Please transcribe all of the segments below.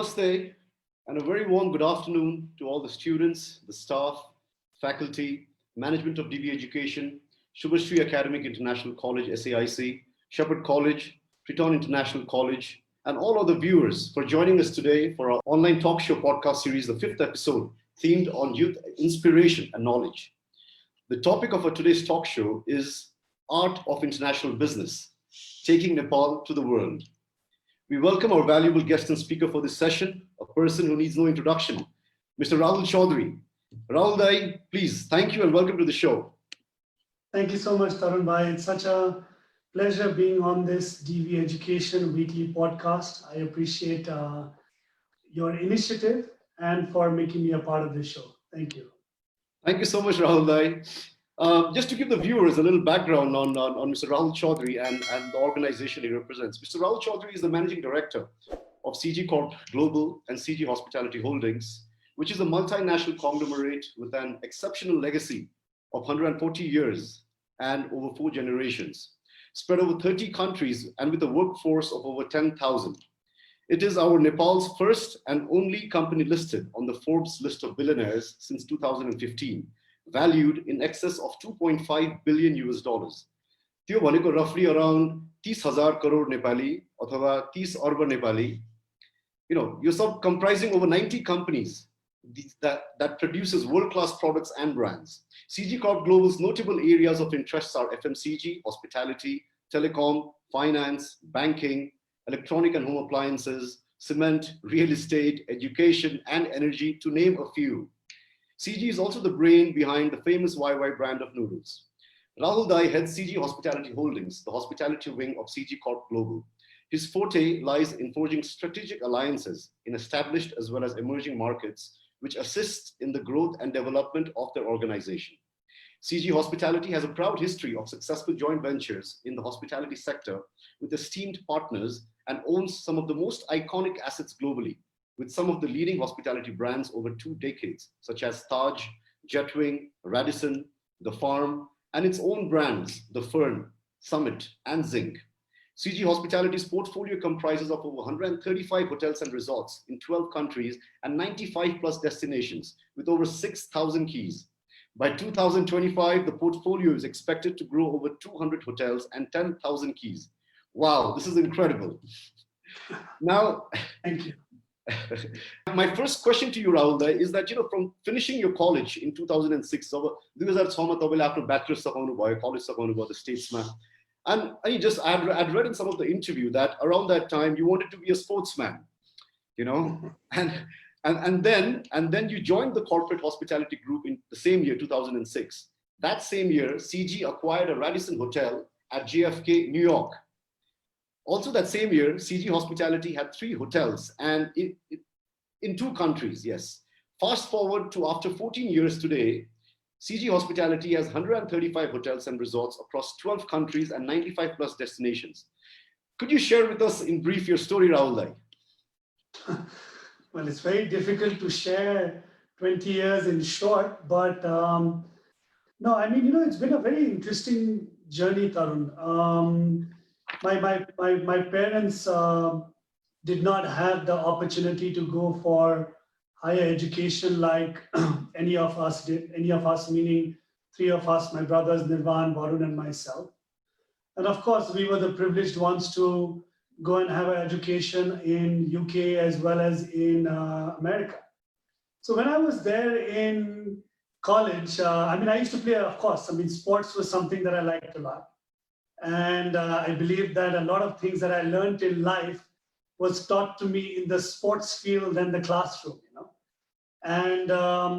namaste, and a very warm good afternoon to all the students, the staff, faculty, management of DB Education, Shubhashri Academic International College, SAIC, Shepherd College, Triton International College, and all other viewers for joining us today for our online talk show podcast series, the fifth episode, themed on youth inspiration and knowledge. The topic of our today's talk show is Art of International Business, taking Nepal to the world. We welcome our valuable guest and speaker for this session, a person who needs no introduction, Mr. Rahul Chaudhary. Rahul Dai, please, thank you and welcome to the show. Thank you so much, Tarun Bhai. It's such a pleasure being on this DV Education weekly podcast. I appreciate your initiative and for making me a part of this show. Thank you. Thank you so much, Rahul Dai. Just to give the viewers a little background on Mr. Rahul Chaudhary and the organization he represents. Mr. Rahul Chaudhary is the managing director of CG Corp Global and CG Hospitality Holdings, which is a multinational conglomerate with an exceptional legacy of 140 years and over 4 generations, spread over 30 countries and with a workforce of over 10,000. It is our Nepal's first and only company listed on the Forbes list of billionaires since 2015. Valued in excess of 2.5 billion US dollars. त्यो भनेको roughly around 30,000 crore Nepali अथवा 30 अर्ब Nepali. You're sub comprising over 90 companies that produces world-class products and brands. CG Corp Global's notable areas of interest are FMCG, hospitality, telecom, finance, banking, electronic and home appliances, cement, real estate, education, and energy, to name a few. CG is also the brain behind the famous YY brand of noodles. Rahul Dai heads CG Hospitality Holdings, the hospitality wing of CG Corp Global. His forte lies in forging strategic alliances in established as well as emerging markets, which assist in the growth and development of their organization. CG Hospitality has a proud history of successful joint ventures in the hospitality sector with esteemed partners and owns some of the most iconic assets globally, with some of the leading hospitality brands over 2 decades, such as Taj, Jetwing, Radisson, The Farm, and its own brands, the Fern, Summit, and Zinc. CG Hospitality's portfolio comprises of over 135 hotels and resorts in 12 countries and 95 plus destinations with over 6,000 keys. By 2025, the portfolio is expected to grow over 200 hotels and 10,000 keys. Wow, this is incredible. Now, thank you. My first question to you, Rahul, is that, from finishing your college in 2006, 2006 मा तपाईले आफ्नो bachelor's सकाउनु भयो, college सकाउनु भयो the Statesमा. And I'd read in some of the interview that around that time you wanted to be a sportsman, and then you joined the corporate hospitality group in the same year, 2006. That same year, CG acquired a Radisson hotel at JFK, New York. Also that same year, CG Hospitality had 3 hotels and in 2 countries, yes. Fast forward to after 14 years today, CG Hospitality has 135 hotels and resorts across 12 countries and 95 plus destinations. Could you share with us in brief your story, Rahul? Well, it's very difficult to share 20 years in short, but no, I mean, it's been a very interesting journey, Tarun. My parents did not have the opportunity to go for higher education like any of us did. Any of us, meaning 3 of us, my brothers, Nirvan, Varun, and myself. And of course, we were the privileged ones to go and have an education in UK as well as in America. So when I was there in college, I used to play, of course, sports was something that I liked a lot. And I believe that a lot of things that I learned in life was taught to me in the sports field and the classroom, And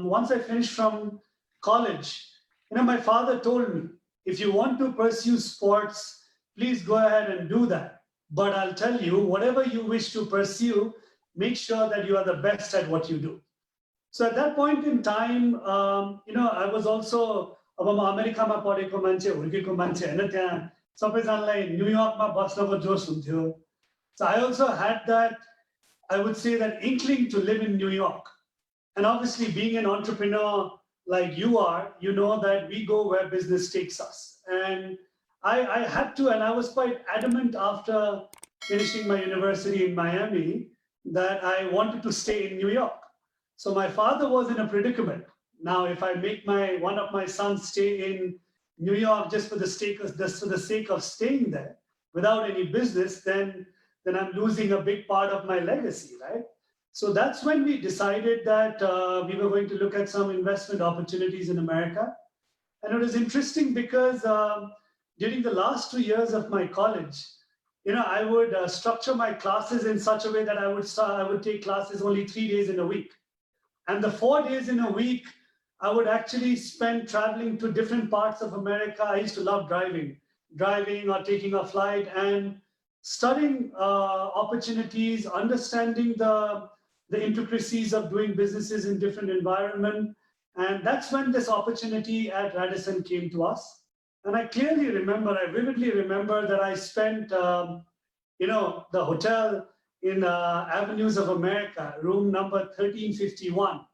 once I finished from college, my father told me, if you want to pursue sports, please go ahead and do that. But I'll tell you, whatever you wish to pursue, make sure that you are the best at what you do. So at that point in time, I was also अमेरिकामा पढेको मान्छे हुर्केको मान्छे हैन त्यहाँ सबैजनालाई न्युयोर्कमा बस्नको जोश हुन्थ्यो. So I also had that, I would say, that inkling to live in New York. And obviously being an entrepreneur like you are, you know that we go where business takes us. And I had to, and I was quite adamant after finishing my university in Miami, that I wanted to stay in New York. So my father was in a predicament. Now, if I make one of my sons stay in New York just for the sake of staying there without any business, then I'm losing a big part of my legacy, right? So that's when we decided that we were going to look at some investment opportunities in America. And it was interesting because during the last 2 years of my college, I would structure my classes in such a way that I would take classes only 3 days in a week. And the 4 days in a week, I would actually spend traveling to different parts of America. I used to love driving or taking a flight and studying opportunities, understanding the intricacies of doing businesses in different environments. And that's when this opportunity at Radisson came to us. And I vividly remember that I spent, the hotel in Avenues of America, room number 1351.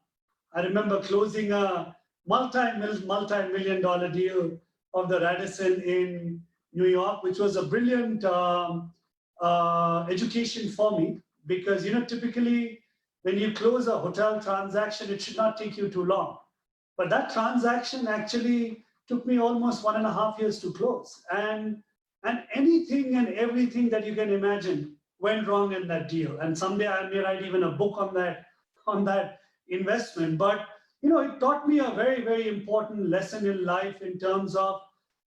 I remember closing a multi-million dollar deal of the Radisson in New York, which was a brilliant education for me because, typically when you close a hotel transaction, it should not take you too long. But that transaction actually took me almost 1.5 years to close. And anything and everything that you can imagine went wrong in that deal. And someday I may write even a book on that investment. But it taught me a very, very important lesson in life in terms of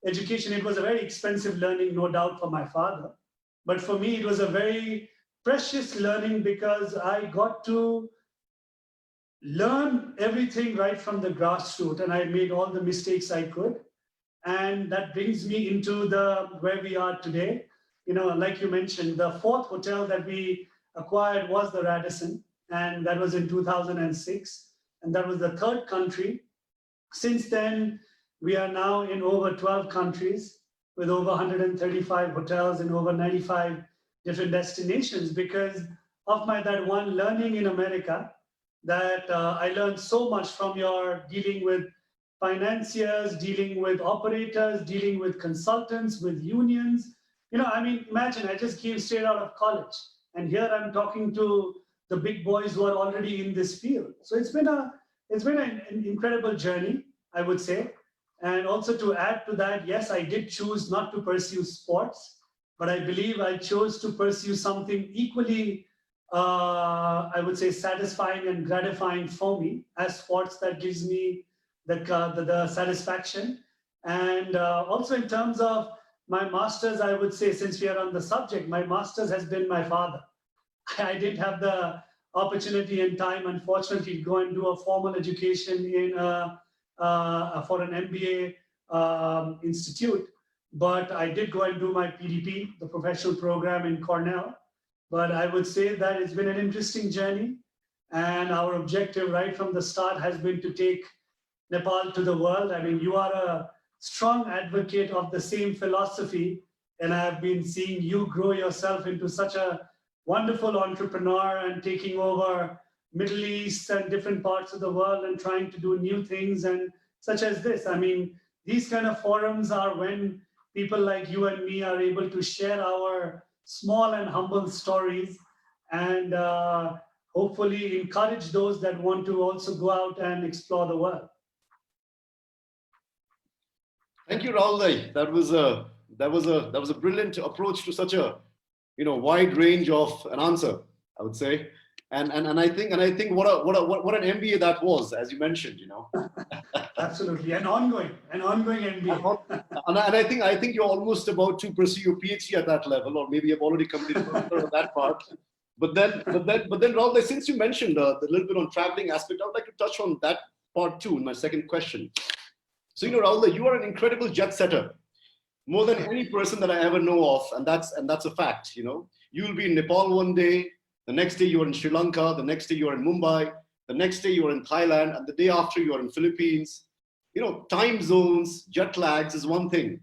education. It was a very expensive learning, no doubt, for my father. But for me, it was a very precious learning because I got to learn everything right from the grassroots, and I made all the mistakes I could. And that brings me into where we are today. Like you mentioned, the fourth hotel that we acquired was the Radisson, and that was in 2006. And that was the third country. Since then, we are now in over 12 countries with over 135 hotels in over 95 different destinations because of that one learning in America that I learned so much from your dealing with financiers, dealing with operators, dealing with consultants, with unions. Imagine I just came straight out of college and here I'm talking to the big boys who are already in this field. So it's been an incredible journey, I would say. And also to add to that, yes, I did choose not to pursue sports, but I believe I chose to pursue something equally, I would say, satisfying and gratifying for me as sports that gives me the satisfaction. And also in terms of my master's, I would say, since we are on the subject, my master's has been my father. I didn't have the opportunity and time, unfortunately, to go and do a formal education for an MBA institute. But I did go and do my PDP, the professional program in Cornell. But I would say that it's been an interesting journey. And our objective right from the start has been to take Nepal to the world. You are a strong advocate of the same philosophy. And I've been seeing you grow yourself into such a wonderful entrepreneur and taking over Middle East and different parts of the world and trying to do new things and such as this. These kind of forums are when people like you and me are able to share our small and humble stories and hopefully encourage those that want to also go out and explore the world. Thank you, Rahul. That was a brilliant approach to such a wide range of an answer, I would say. And I think what an MBA that was, as you mentioned, Absolutely, an ongoing MBA. and I think you're almost about to pursue your PhD at that level, or maybe you've already completed that part. But then, Rahul, since you mentioned the little bit on traveling aspect, I would like to touch on that part too in my second question. So, Rahul, you are an incredible jet setter, more than any person that I ever know of, and that's a fact. You'll be in Nepal one day, the next day you are in Sri Lanka, the next day you are in Mumbai, the next day you are in Thailand, and the day after you are in Philippines. Time zones, jet lags is one thing,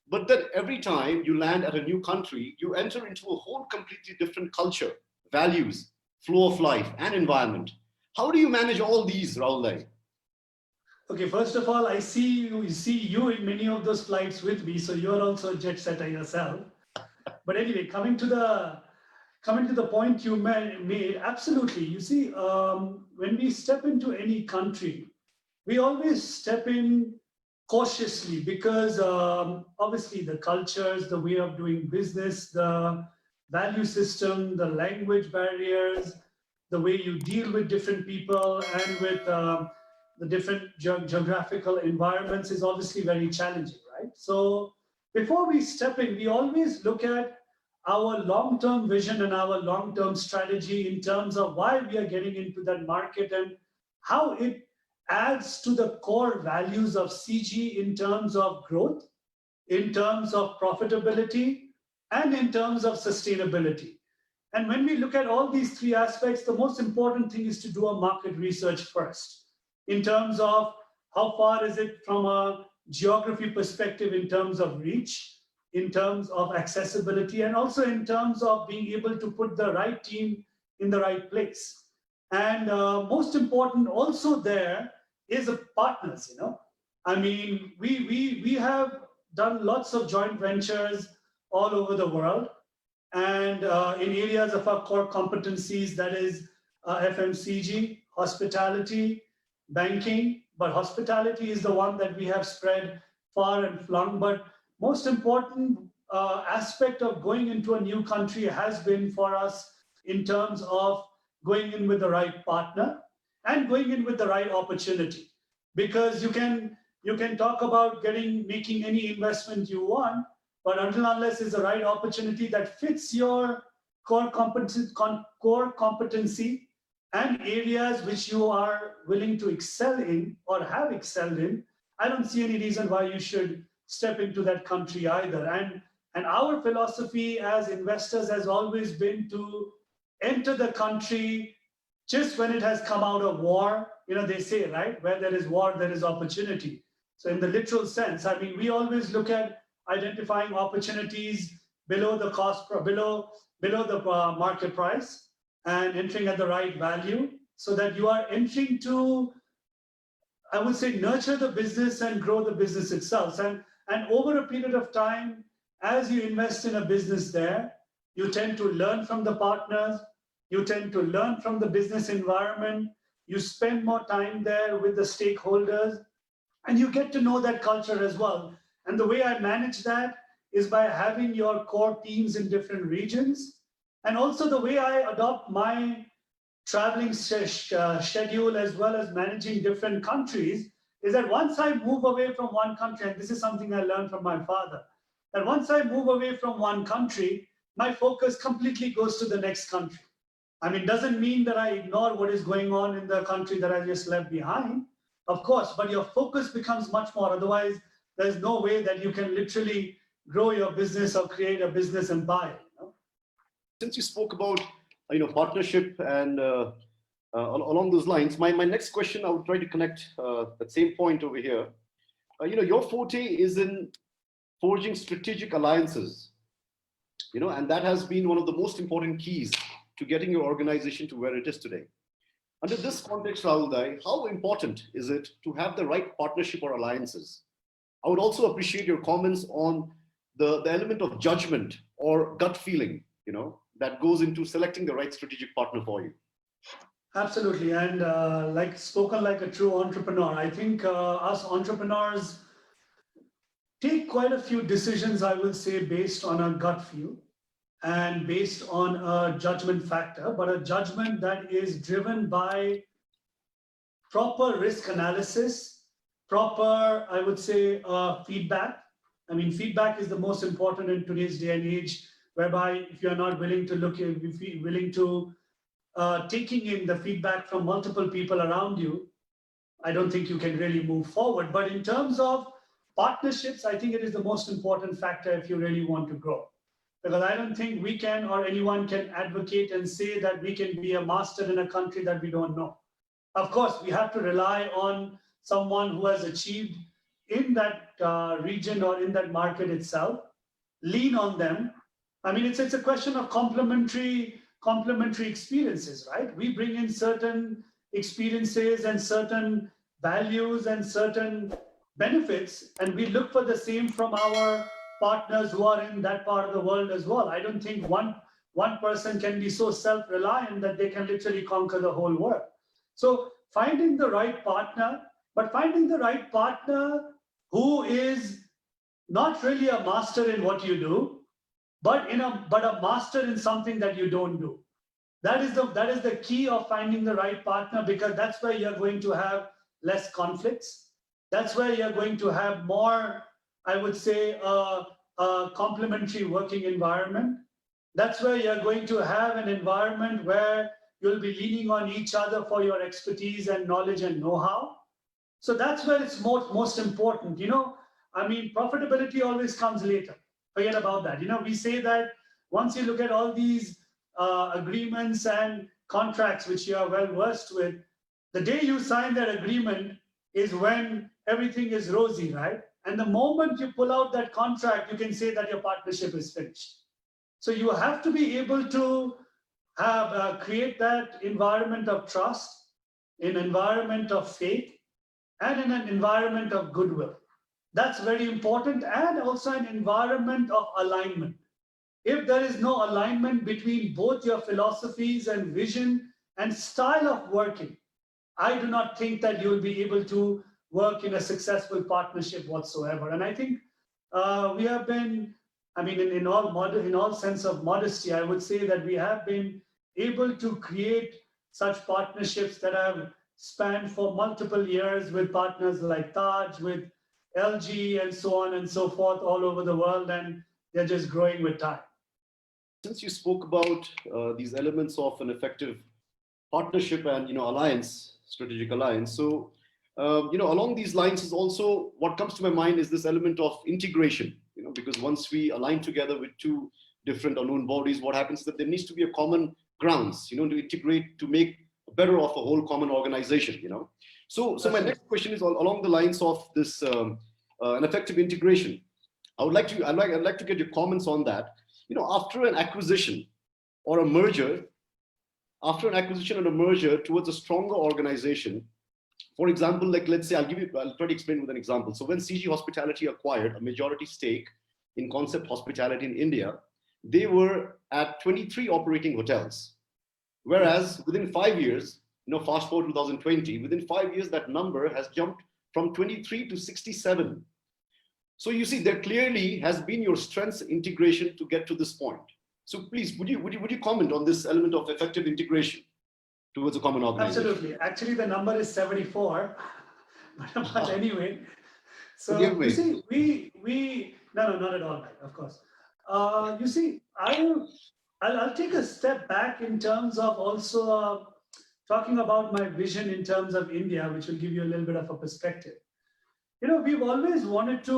but then every time you land at a new country, you enter into a whole completely different culture, values, flow of life, and environment. How do you manage all these, Rahul? Okay, first of all, I see you in many of those flights with me, so you're also a jet setter yourself. But anyway, coming to coming to the point you made, absolutely. You see, when we step into any country, we always step in cautiously because obviously the cultures, the way of doing business, the value system, the language barriers, the way you deal with different people and with the different geographical environments is obviously very challenging, right? So before we step in, we always look at our long-term vision and our long-term strategy in terms of why we are getting into that market and how it adds to the core values of CG in terms of growth, in terms of profitability, and in terms of sustainability. And when we look at all these three aspects, the most important thing is to do a market research first in terms of how far is it from a geography perspective in terms of reach, in terms of accessibility, and also in terms of being able to put the right team in the right place. And most important also there is a partners, I mean, we have done lots of joint ventures all over the world and in areas of our core competencies, that is FMCG, hospitality, banking, but hospitality is the one that we have spread far and flung. But most important aspect of going into a new country has been for us in terms of going in with the right partner and going in with the right opportunity. Because you can talk about making any investment you want, but until unless it's the right opportunity that fits your core competency and areas which you are willing to excel in or have excelled in, I don't see any reason why you should step into that country either. And our philosophy as investors has always been to enter the country just when it has come out of war. They say, right, where there is war, there is opportunity. So in the literal sense, I mean, we always look at identifying opportunities below the cost, below the market price and entering at the right value so that you are entering to, I would say, nurture the business and grow the business itself. And over a period of time, as you invest in a business there, you tend to learn from the partners, you tend to learn from the business environment, you spend more time there with the stakeholders, and you get to know that culture as well. And the way I manage that is by having your core teams in different regions. And also the way I adopt my traveling schedule as well as managing different countries is that once I move away from one country, and this is something I learned from my father, that once I move away from one country, my focus completely goes to the next country. I mean, doesn't mean that I ignore what is going on in the country that I just left behind, of course, but your focus becomes much more. Otherwise, there's no way that you can literally grow your business or create a business empire. Since you spoke about partnership and along those lines, my next question, I would try to connect that same point over here. Your forte is in forging strategic alliances, and that has been one of the most important keys to getting your organization to where it is today. Under this context, Rahul, how important is it to have the right partnership or alliances? I would also appreciate your comments on the element of judgment or gut feeling, that goes into selecting the right strategic partner for you. Absolutely. And spoken like a true entrepreneur, I think us entrepreneurs take quite a few decisions, I will say, based on a gut feel and based on a judgment factor, but a judgment that is driven by proper risk analysis, proper, I would say, feedback. I mean, feedback is the most important in today's day and age, whereby if you're not willing to taking in the feedback from multiple people around you, I don't think you can really move forward. But in terms of partnerships, I think it is the most important factor if you really want to grow. Because I don't think we can or anyone can advocate and say that we can be a master in a country that we don't know. Of course, we have to rely on someone who has achieved in that region or in that market itself, lean on them. I mean, it's a question of complementary experiences, right? We bring in certain experiences and certain values and certain benefits, and we look for the same from our partners who are in that part of the world as well. I don't think one one person can be so self-reliant that they can literally conquer the whole world. So finding the right partner, but finding the right partner who is not really a master in what you do, but a master in something that you don't do. That is the key of finding the right partner, because that's where you're going to have less conflicts. That's where you're going to have more, I would say, a complementary working environment. That's where you're going to have an environment where you'll be leaning on each other for your expertise and knowledge and know-how. So that's where it's most important. I mean, profitability always comes later. Forget about that. We say that once you look at all these agreements and contracts, which you are well versed with, the day you sign that agreement is when everything is rosy, right? And the moment you pull out that contract, you can say that your partnership is finished. So you have to be able to have create that environment of trust, an environment of faith, and in an environment of goodwill. That's very important, and also an environment of alignment. If there is no alignment between both your philosophies and vision and style of working, I do not think that you will be able to work in a successful partnership whatsoever. And I think we have been, I mean, in all sense of modesty, I would say that we have been able to create such partnerships that have spanned for multiple years with partners like Taj, with LG, and so on and so forth all over the world, and they're just growing with time. Since you spoke about these elements of an effective partnership and alliance, strategic alliance, so along these lines is also what comes to my mind is this element of integration. Because once we align together with two different unknown bodies, what happens is that there needs to be a common grounds, to integrate, to make better of a whole common organization. So my next question is along the lines of this an effective integration. I'd like to get your comments on that. After an acquisition or a merger, towards a stronger organization, for example, like let's say, I'll try to explain with an example. So when CG Hospitality acquired a majority stake in Concept Hospitality in India, they were at 23 operating hotels. Whereas within 5 years, fast forward 2020, within 5 years, that number has jumped from 23 to 67. So you see, there clearly has been your strengths integration to get to this point. So please, would you comment on this element of effective integration towards a common organization? Absolutely. Actually, the number is 74. But anyway, so you see, no, not at all, of course. You see, I'll take a step back in terms of also talking about my vision in terms of India, which will give you a little bit of a perspective. We've always wanted to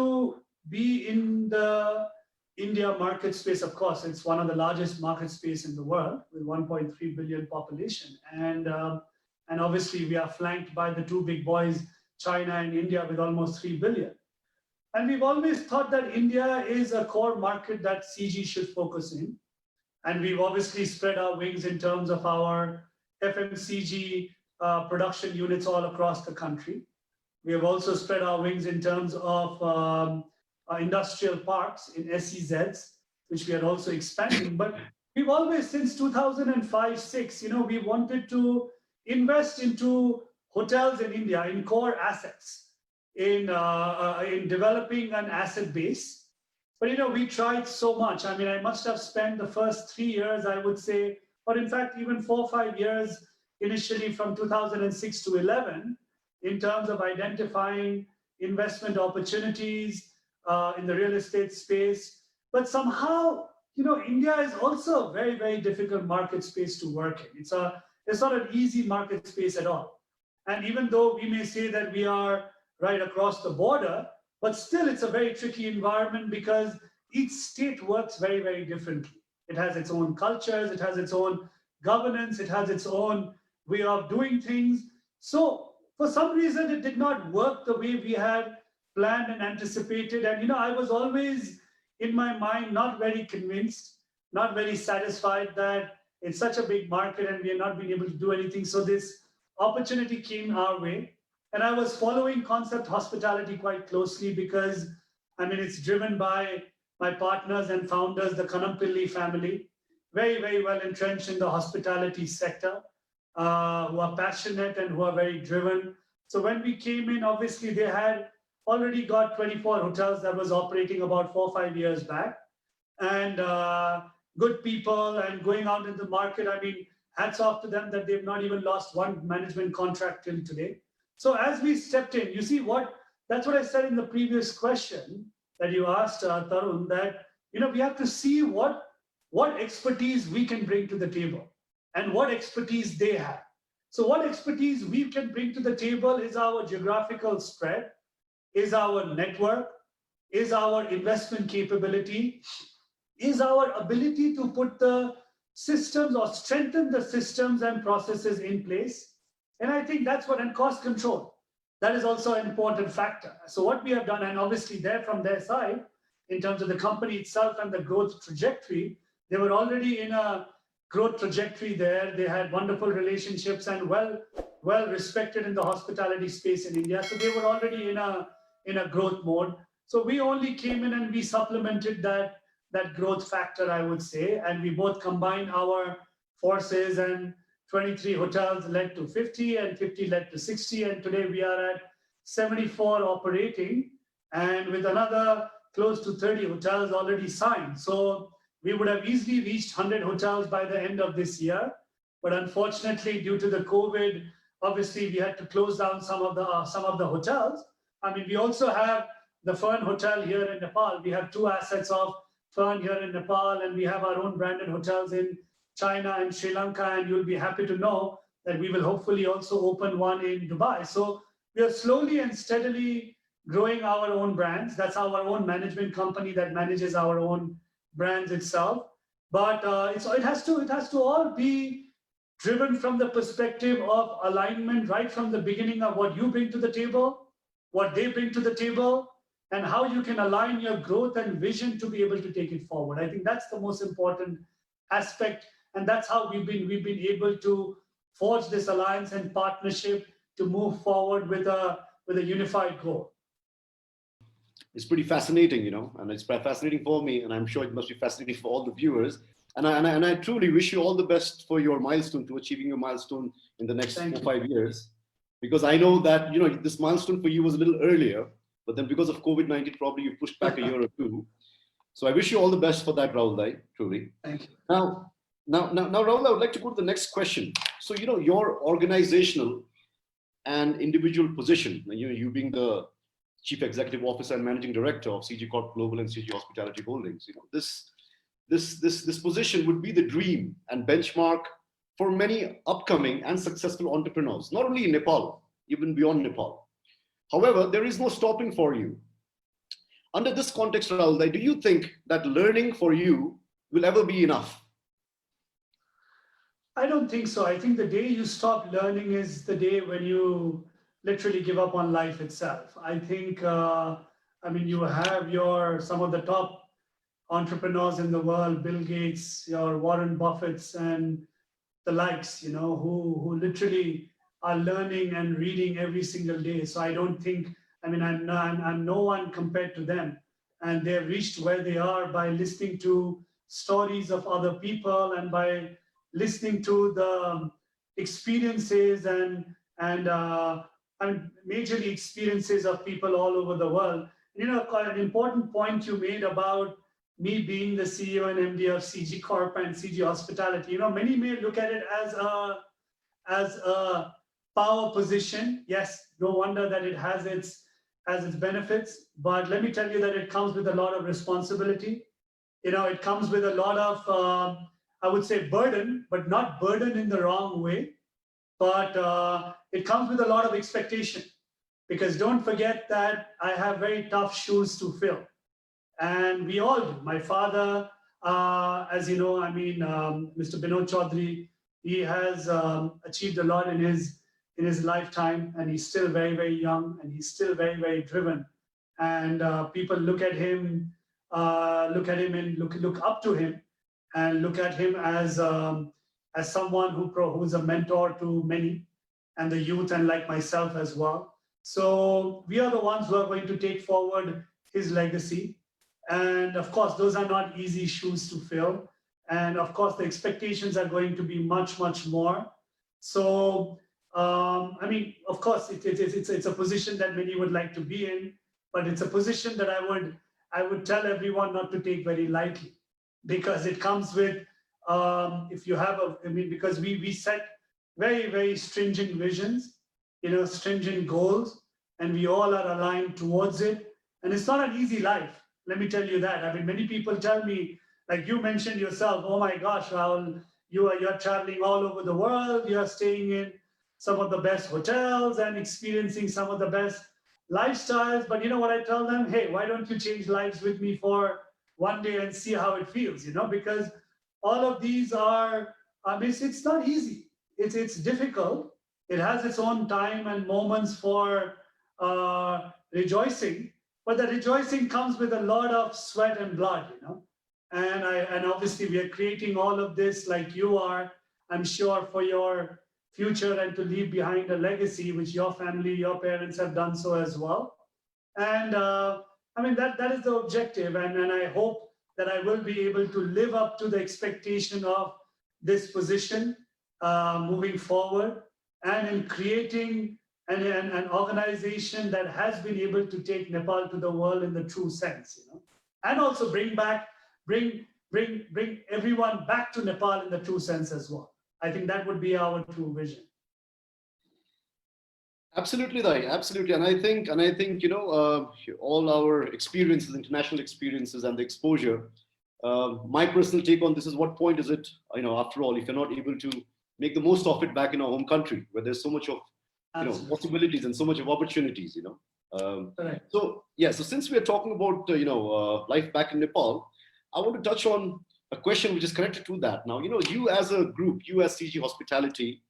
be in the India market space. Of course, it's one of the largest market space in the world with 1.3 billion population. And obviously we are flanked by the two big boys, China and India, with almost 3 billion. And we've always thought that India is a core market that CG should focus in. And we've obviously spread our wings in terms of our FMCG production units all across the country. We have also spread our wings in terms of industrial parks in SEZs, which we are also expanding. But we've always, since 2005-06, we wanted to invest into hotels in India, in core assets, in developing an asset base. But we tried so much. I mean, I must have spent the first 3 years, I would say, or in fact, even 4 or 5 years initially from 2006 to 11, in terms of identifying investment opportunities in the real estate space. But somehow, India is also a very, very difficult market space to work in. It's not an easy market space at all. And even though we may say that we are right across the border, but still it's a very tricky environment because each state works very, very differently. It has its own cultures, it has its own governance, it has its own way of doing things. So for some reason, it did not work the way we had planned and anticipated. And I was always in my mind not very convinced, not very satisfied that it's such a big market and we are not being able to do anything. So this opportunity came our way. And I was following Concept Hospitality quite closely because, I mean, it's driven by my partners and founders, the Kanampilli family. very, very well entrenched in the hospitality sector, who are passionate and who are very driven. So when we came in, obviously they had already got 24 hotels that was operating about 4 or 5 years back, and good people and going out in the market. I mean, hats off to them that they've not even lost one management contract till today. So as we stepped in, you see what, that's what I said in the previous question that you asked, Tarun, that, we have to see what expertise we can bring to the table and what expertise they have. So what expertise we can bring to the table is our geographical spread, is our network, is our investment capability, is our ability to put the systems or strengthen the systems and processes in place. And I think that's what, and cost control. That is also an important factor. So what we have done, and obviously there from their side, in terms of the company itself and the growth trajectory, they were already in a growth trajectory there. They had wonderful relationships and well respected in the hospitality space in India. So they were already in a growth mode. So we only came in and we supplemented that growth factor, I would say, and we both combined our forces, and 23 hotels led to 50 and 50 led to 60, and today we are at 74 operating, and with another close to 30 hotels already signed. So we would have easily reached 100 hotels by the end of this year, but unfortunately, due to the COVID, obviously we had to close down some of the hotels. I mean, we also have the Fern Hotel here in Nepal. We have 2 assets of Fern here in Nepal, and we have our own branded hotels in China and Sri Lanka, and you'll be happy to know that we will hopefully also open one in Dubai. So we are slowly and steadily growing our own brands. That's our own management company that manages our own brands itself. But it has to all be driven from the perspective of alignment right from the beginning of what you bring to the table, what they bring to the table, and how you can align your growth and vision to be able to take it forward. I think that's the most important aspect, and that's how we've been able to forge this alliance and partnership to move forward with a unified goal. It's pretty fascinating, and it's fascinating for me, and I'm sure it must be fascinating for all the viewers. And I truly wish you all the best for your milestone, to achieving your milestone in the next 4 or 5 years, because I know that this milestone for you was a little earlier, but then because of COVID-19, probably you pushed back a year or two. So I wish you all the best for that, Rahul, truly. Thank you. Now, Rahul, I would like to go to the next question. So, your organizational and individual position, you being the Chief Executive Officer and Managing Director of CG Corp Global and CG Hospitality Holdings, this position would be the dream and benchmark for many upcoming and successful entrepreneurs, not only in Nepal, even beyond Nepal. However, there is no stopping for you. Under this context, Rahul, do you think that learning for you will ever be enough? I don't think so. I think the day you stop learning is the day when you literally give up on life itself. I think, you have some of the top entrepreneurs in the world, Bill Gates, your Warren Buffetts, and the likes, who literally are learning and reading every single day. So I don't think, I'm no one compared to them. And they've reached where they are by listening to stories of other people and by listening to the experiences and majorly experiences of people all over the world. An important point you made about me being the CEO and MD of CG Corp and CG Hospitality. Many may look at it as a power position. Yes, no wonder that it has its benefits, but let me tell you that it comes with a lot of responsibility. It comes with a lot of, I would say, burden, but not burden in the wrong way. But it comes with a lot of expectation, because don't forget that I have very tough shoes to fill. And we all do. My father, as you know, Mr. Rahul Chaudhary, he has achieved a lot in his lifetime, and he's still very, very young, and he's still very, very driven. And people look at him and look up to him, and look at him as someone who's a mentor to many, and the youth, and like myself as well. So we are the ones who are going to take forward his legacy. And of course, those are not easy shoes to fill. And of course, the expectations are going to be much, much more. So, I mean, of course, it's a position that many would like to be in, but it's a position that I would tell everyone not to take very lightly, because it comes with, if you have a, I mean, because we set very, very stringent visions, stringent goals, and we all are aligned towards it. And it's not an easy life. Let me tell you that. I mean, many people tell me, like you mentioned yourself, oh my gosh, Rahul, you're traveling all over the world, you're staying in some of the best hotels and experiencing some of the best lifestyles. But you know what I tell them? Hey, why don't you change lives with me for one day and see how it feels, because all of these are, I mean, it's not easy. It's difficult. It has its own time and moments for rejoicing, but the rejoicing comes with a lot of sweat and blood, and obviously we are creating all of this like you are, I'm sure, for your future and to leave behind a legacy, which your family, your parents have done so as well. And I mean, that is the objective. And I hope that I will be able to live up to the expectation of this position moving forward, and in creating an organization that has been able to take Nepal to the world in the true sense, and also bring everyone back to Nepal in the true sense as well. I think that would be our true vision. Absolutely, Dai. Absolutely, and I think, all our experiences, international experiences, and the exposure. My personal take on this is: what point is it? After all, if you're not able to make the most of it back in our home country, where there's so much of possibilities and so much of opportunities. So yeah. So since we are talking about life back in Nepal, I want to touch on a question which is connected to that. Now, you as a group, you as CG Hospitality,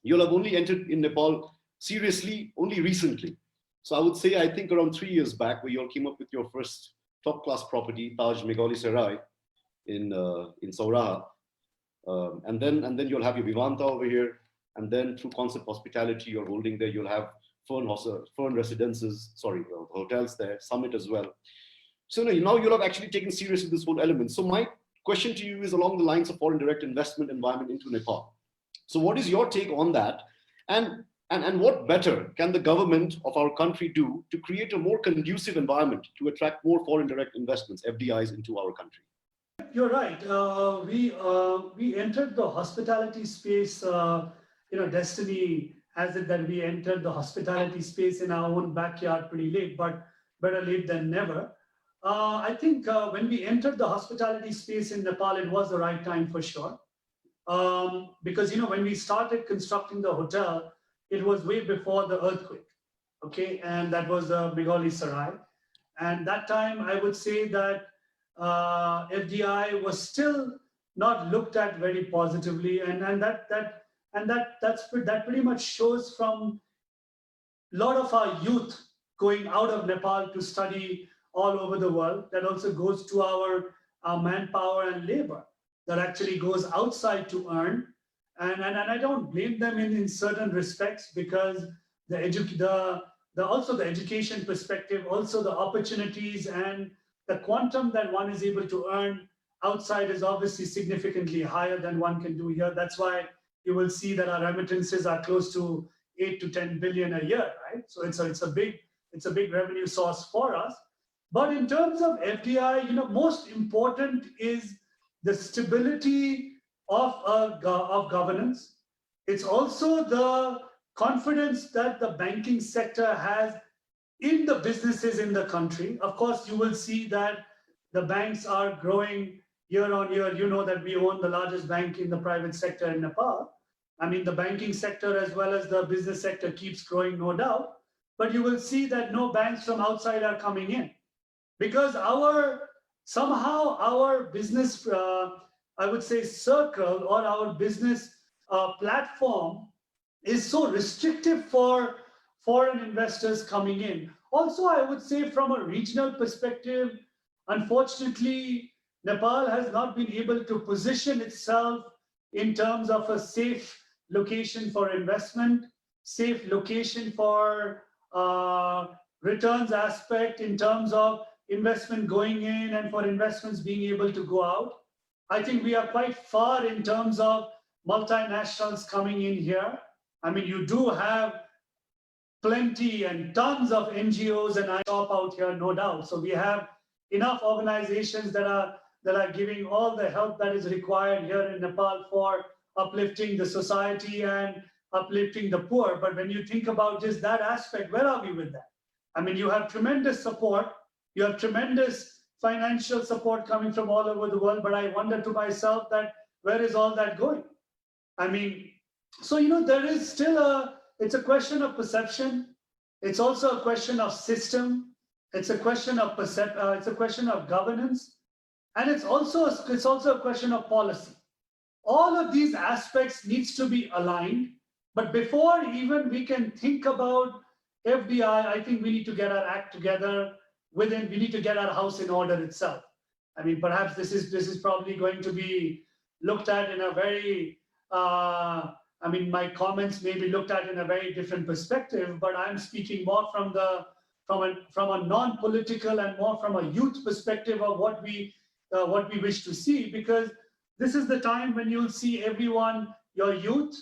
you'll have only entered in Nepal seriously only recently. So I would say, I think around 3 years back, where you all came up with your first top-class property, Taj Meghali Sarai in Sauraha, and then you'll have your Vivanta over here, and then through Concept Hospitality, you're holding there. You'll have Fern Residences, hotels there, Summit as well. So now you'll have actually taken seriously this whole element. So my question to you is along the lines of foreign direct investment environment into Nepal. So what is your take on that? And what better can the government of our country do to create a more conducive environment to attract more foreign direct investments, FDIs, into our country? You're right. We entered the hospitality space. Destiny has it that we entered the hospitality space in our own backyard pretty late, but better late than never. I think when we entered the hospitality space in Nepal, it was the right time for sure. Because when we started constructing the hotel, it was way before the earthquake, okay, and that was the Meghali Sarai. And that time, I would say that FDI was still not looked at very positively, and that pretty much shows from a lot of our youth going out of Nepal to study all over the world. That also goes to our manpower and labor that actually goes outside to earn. And I don't blame them in certain respects, because also the education perspective, also the opportunities and the quantum that one is able to earn outside is obviously significantly higher than one can do here. That's why you will see that our remittances are close to 8 to 10 billion a year, right? So it's a big revenue source for us. But in terms of FDI, most important is the stability of governance. It's also the confidence that the banking sector has in the businesses in the country. Of course, you will see that the banks are growing year on year. You know that we own the largest bank in the private sector in Nepal. I mean, the banking sector as well as the business sector keeps growing, no doubt. But you will see that no banks from outside are coming in, because somehow our business, I would say, circle, or our business platform is so restrictive for foreign investors coming in. Also, I would say from a regional perspective, unfortunately, Nepal has not been able to position itself in terms of a safe location for investment, safe location for returns aspect in terms of investment going in and for investments being able to go out. I think we are quite far in terms of multinationals coming in here. I mean, you do have plenty and tons of NGOs and ISOP out here, no doubt. So we have enough organizations that are giving all the help that is required here in Nepal for uplifting the society and uplifting the poor. But when you think about just that aspect, where are we with that? I mean, you have tremendous support, you have tremendous financial support coming from all over the world, but I wonder to myself that where is all that going? I mean, so, there is still it's a question of perception. It's also a question of system. It's a question of it's a question of governance. And it's also a question of policy. All of these aspects needs to be aligned. But before even we can think about FDI, I think we need to get our act together we need to get our house in order itself. I mean, perhaps this is probably going to be looked at in a very, my comments may be looked at in a very different perspective, but I'm speaking more from a non-political and more from a youth perspective of what we wish to see, because this is the time when you'll see everyone, your youth,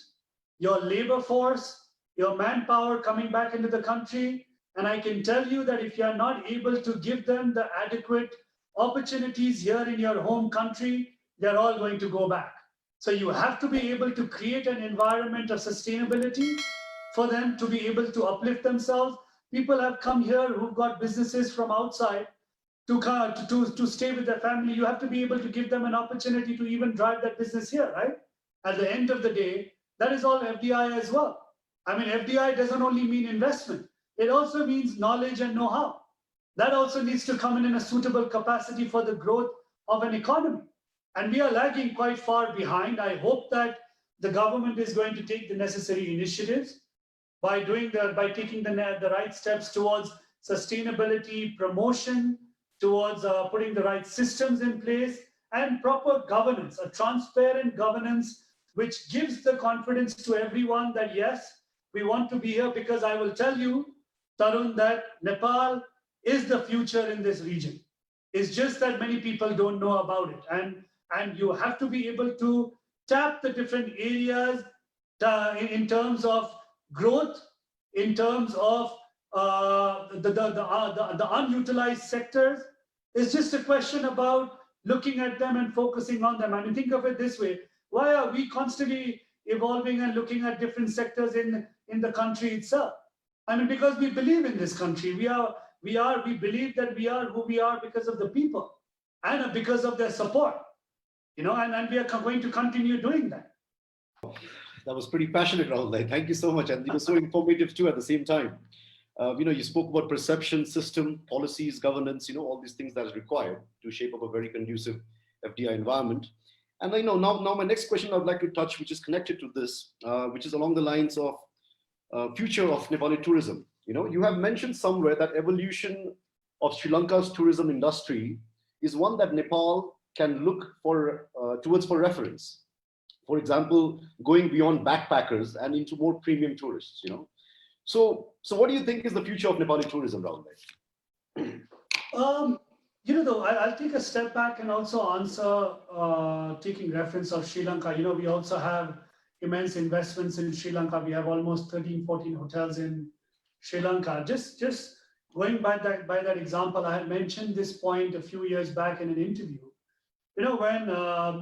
your labor force, your manpower coming back into the country. And I can tell you that if you're not able to give them the adequate opportunities here in your home country, they're all going to go back. So you have to be able to create an environment of sustainability for them to be able to uplift themselves. People have come here who've got businesses from outside to stay with their family. You have to be able to give them an opportunity to even drive that business here, right? At the end of the day, that is all FDI as well. I mean, FDI doesn't only mean investment. It also means knowledge and know-how. That also needs to come in a suitable capacity for the growth of an economy. And we are lagging quite far behind. I hope that the government is going to take the necessary initiatives by taking the right steps towards sustainability, promotion, towards putting the right systems in place and proper governance, a transparent governance, which gives the confidence to everyone that yes, we want to be here, because I will tell you, Tarun, that Nepal is the future in this region. It's just that many people don't know about it. And you have to be able to tap the different areas in terms of growth, in terms of the unutilized sectors. It's just a question about looking at them and focusing on them. I mean, think of it this way. Why are we constantly evolving and looking at different sectors in the country itself? I mean, because we believe in this country. We believe that we are who we are because of the people and because of their support, and we are going to continue doing that. That was pretty passionate, Rahul. Thank you so much. And so informative too at the same time. You spoke about perception, system, policies, governance, all these things that is required to shape up a very conducive FDI environment. And now my next question I'd like to touch, which is connected to this, which is along the lines of future of Nepali tourism. You have mentioned somewhere that evolution of Sri Lanka's tourism industry is one that Nepal can look towards for reference. For example, going beyond backpackers and into more premium tourists. So what do you think is the future of Nepali tourism, Rahul? I'll take a step back and also answer taking reference of Sri Lanka. We also have immense investments in Sri Lanka. We have almost 13, 14 hotels in Sri Lanka. Just going by that example, I had mentioned this point a few years back in an interview. When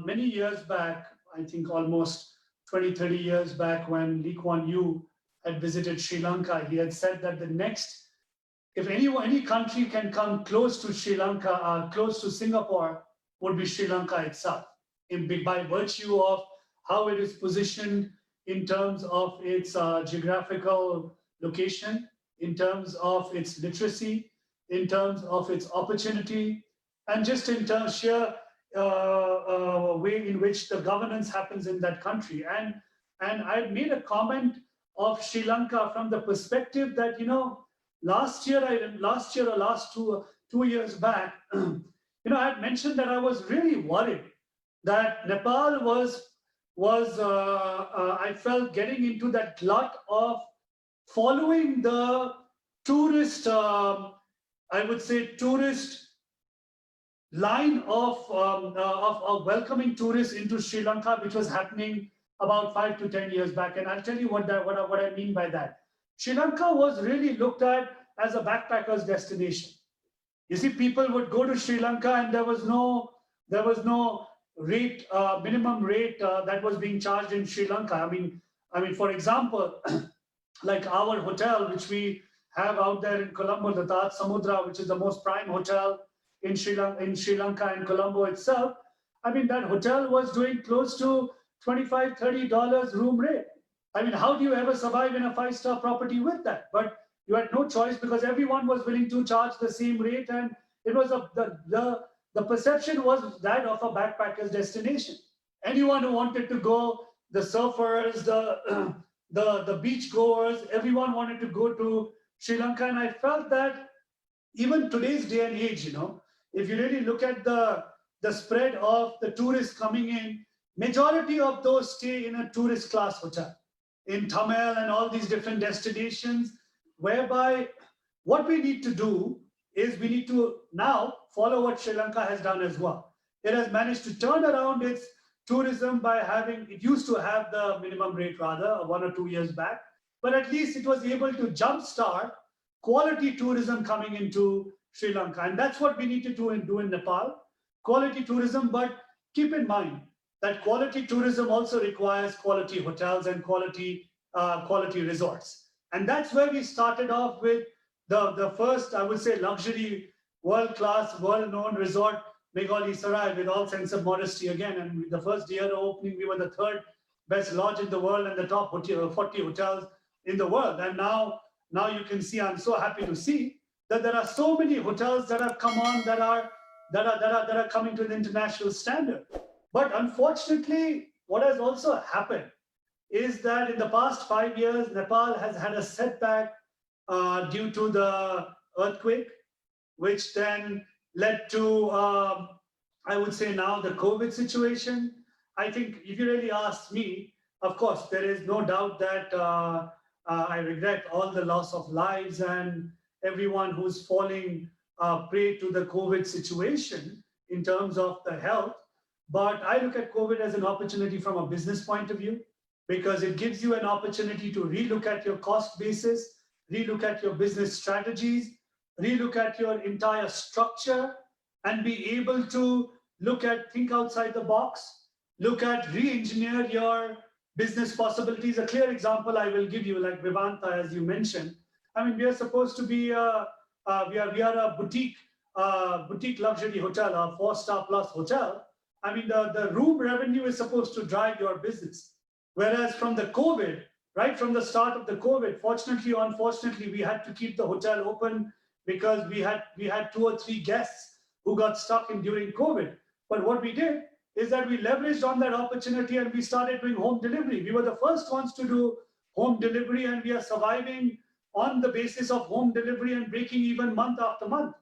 many years back, I think almost 20, 30 years back, when Lee Kuan Yew had visited Sri Lanka, he had said that if any country can come close to Sri Lanka, close to Singapore, would be Sri Lanka itself, by virtue of how it is positioned in terms of its geographical location, in terms of its literacy, in terms of its opportunity, and just in terms sheer way in which the governance happens in that country. And I made a comment of Sri Lanka from the perspective that, last year or last 2 years back, I had mentioned that I was really worried that Nepal was I felt getting into that glut of following the tourist, I would say tourist line of welcoming tourists into Sri Lanka, which was happening about 5 to 10 years back. And I'll tell you what I mean by that. Sri Lanka was really looked at as a backpackers destination. You see, people would go to Sri Lanka, and there was no rate, minimum rate that was being charged in Sri Lanka. I mean, for example, like our hotel, which we have out there in Colombo, the Taj Samudra, which is the most prime hotel in Sri Lanka and Colombo itself. I mean, that hotel was doing close to $25, $30 room rate. I mean, how do you ever survive in a 5-star property with that? But you had no choice because everyone was willing to charge the same rate, and it was the perception was that of a backpackers destination. Anyone who wanted to go, the surfers, the beach goers, everyone wanted to go to Sri Lanka. And I felt that even today's day and age, if you really look at the spread of the tourists coming in, majority of those stay in a tourist class hotel in Tamil and all these different destinations, whereby what we need to do is we need to now follow what Sri Lanka has done as well. It has managed to turn around its tourism by it used to have the minimum rate rather 1 or 2 years back, but at least it was able to jumpstart quality tourism coming into Sri Lanka. And that's what we need to do in Nepal, quality tourism. But keep in mind that quality tourism also requires quality hotels and quality resorts. And that's where we started off with the first, I would say, luxury, world-class, world-known resort, Meghali Sarai, with all sense of modesty again. And the first year of opening, we were the 3rd best lodge in the world and the top 40 hotels in the world. And now you can see, I'm so happy to see that there are so many hotels that have come on that are coming to the international standard. But unfortunately, what has also happened is that in the past 5 years, Nepal has had a setback due to the earthquake, which then led to, I would say now, the COVID situation. I think if you really ask me, of course, there is no doubt that I regret all the loss of lives and everyone who's falling prey to the COVID situation in terms of the health. But I look at COVID as an opportunity from a business point of view, because it gives you an opportunity to relook at your cost basis, relook at your business strategies, relook at your entire structure, and be able to think outside the box, look at re-engineer your business possibilities. A clear example I will give you, like Vivanta, as you mentioned. I mean, we are supposed to be we are a boutique luxury hotel, a 4-star plus hotel. I mean, the room revenue is supposed to drive your business. Whereas from the COVID, right from the start of the COVID, fortunately or unfortunately, we had to keep the hotel open because we had 2 or 3 guests who got stuck during COVID. But what we did is that we leveraged on that opportunity and we started doing home delivery. We were the first ones to do home delivery, and we are surviving on the basis of home delivery and breaking even month after month.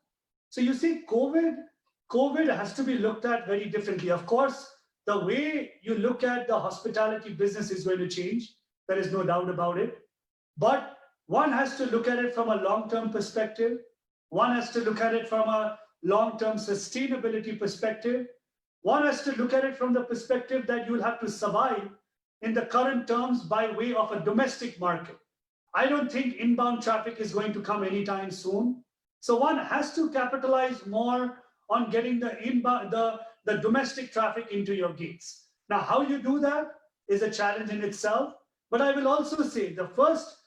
So you see, COVID has to be looked at very differently. Of course, the way you look at the hospitality business is going to change. There is no doubt about it. But one has to look at it from a long-term perspective. One has to look at it from a long-term sustainability perspective. One has to look at it from the perspective that you'll have to survive in the current terms by way of a domestic market. I don't think inbound traffic is going to come anytime soon. So one has to capitalize more on getting the domestic traffic into your gates. Now, how you do that is a challenge in itself. But I will also say the first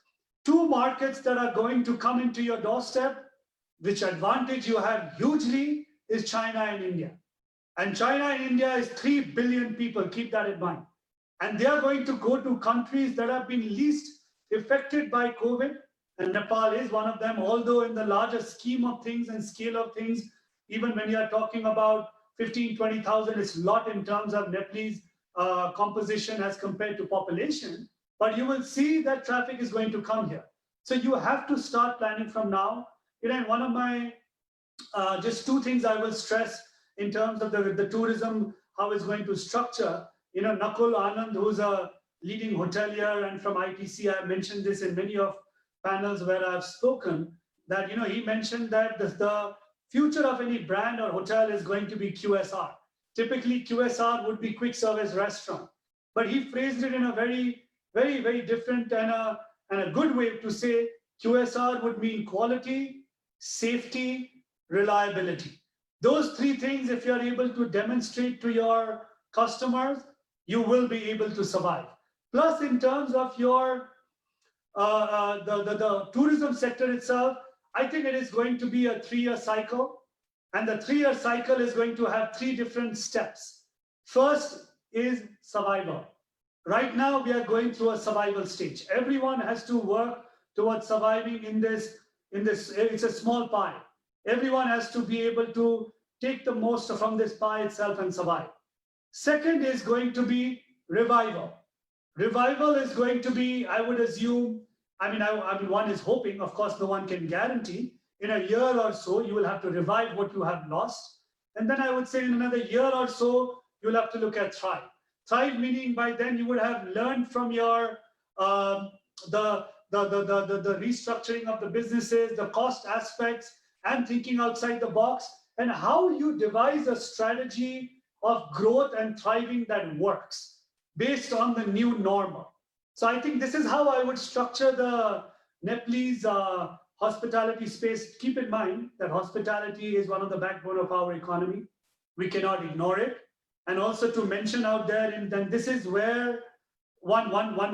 2 markets that are going to come into your doorstep, which advantage you have hugely, is China and India. And China and India is 3 billion people, keep that in mind. And they are going to go to countries that have been least affected by COVID. And Nepal is one of them, although in the larger scheme of things and scale of things, even when you are talking about 15, 20,000, it's a lot in terms of Nepalese composition as compared to population. But you will see that traffic is going to come here. So you have to start planning from now. And one of my, just 2 things I will stress in terms of the tourism, how it's going to structure. Nakul Anand, who's a leading hotelier and from ITC, I've mentioned this in many of panels where I've spoken, that he mentioned that future of any brand or hotel is going to be QSR. Typically, QSR would be quick service restaurant, but he phrased it in a very different and a good way to say QSR would mean quality, safety, reliability. Those three things, if you're able to demonstrate to your customers, you will be able to survive. Plus, in terms of your the tourism sector itself, I think it is going to be a 3-year cycle, and the 3-year cycle is going to have 3 different steps. First is survival. Right now, we are going through a survival stage. Everyone has to work towards surviving in this. It's a small pie. Everyone has to be able to take the most from this pie itself and survive. Second is going to be revival. Revival is going to be, I would assume, I mean, one is hoping, of course, no one can guarantee, in a year or so, you will have to revive what you have lost. And then I would say in another year or so, you'll have to look at thrive. Thrive meaning by then you would have learned from your, the restructuring of the businesses, the cost aspects, and thinking outside the box, and how you devise a strategy of growth and thriving that works based on the new normal. So I think this is how I would structure the Nepalese hospitality space. Keep in mind that hospitality is one of the backbone of our economy. We cannot ignore it. And also to mention out there, and then this is where one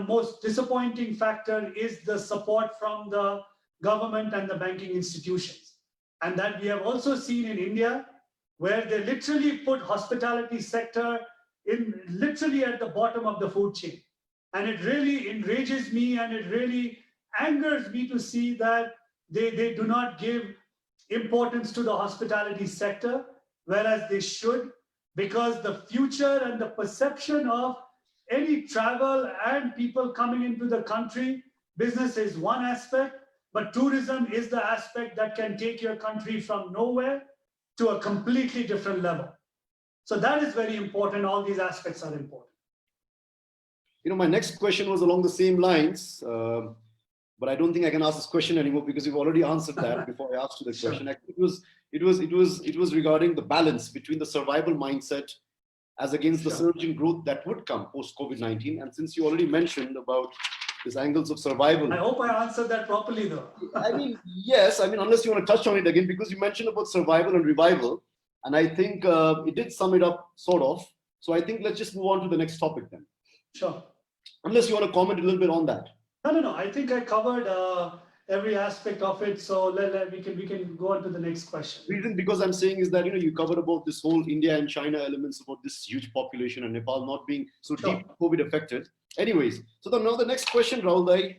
most disappointing factor is the support from the government and the banking institutions. And that we have also seen in India, where they literally put hospitality sector in literally at the bottom of the food chain. And it really enrages me and it really angers me to see that they do not give importance to the hospitality sector, whereas they should, because the future and the perception of any travel and people coming into the country, business is one aspect, but tourism is the aspect that can take your country from nowhere to a completely different level. So that is very important. All these aspects are important. You know, my next question was along the same lines, but I don't think I can ask this question anymore because you've already answered that before I asked you the question. Sure. Actually, it was regarding the balance between the survival mindset as against the surging growth that would come post COVID-19. And since you already mentioned about these angles of survival, I hope I answered that properly, though. I mean, yes. I mean, unless you want to touch on it again, because you mentioned about survival and revival, and I think it did sum it up sort of. So I think let's just move on to the next topic then. Sure. Unless you want to comment a little bit on that. No. I think I covered every aspect of it. So we can go on to the next question. The reason because I'm saying is that you covered about this whole India and China elements about this huge population and Nepal not being so deep COVID affected. Anyways, so now the next question, Rahul,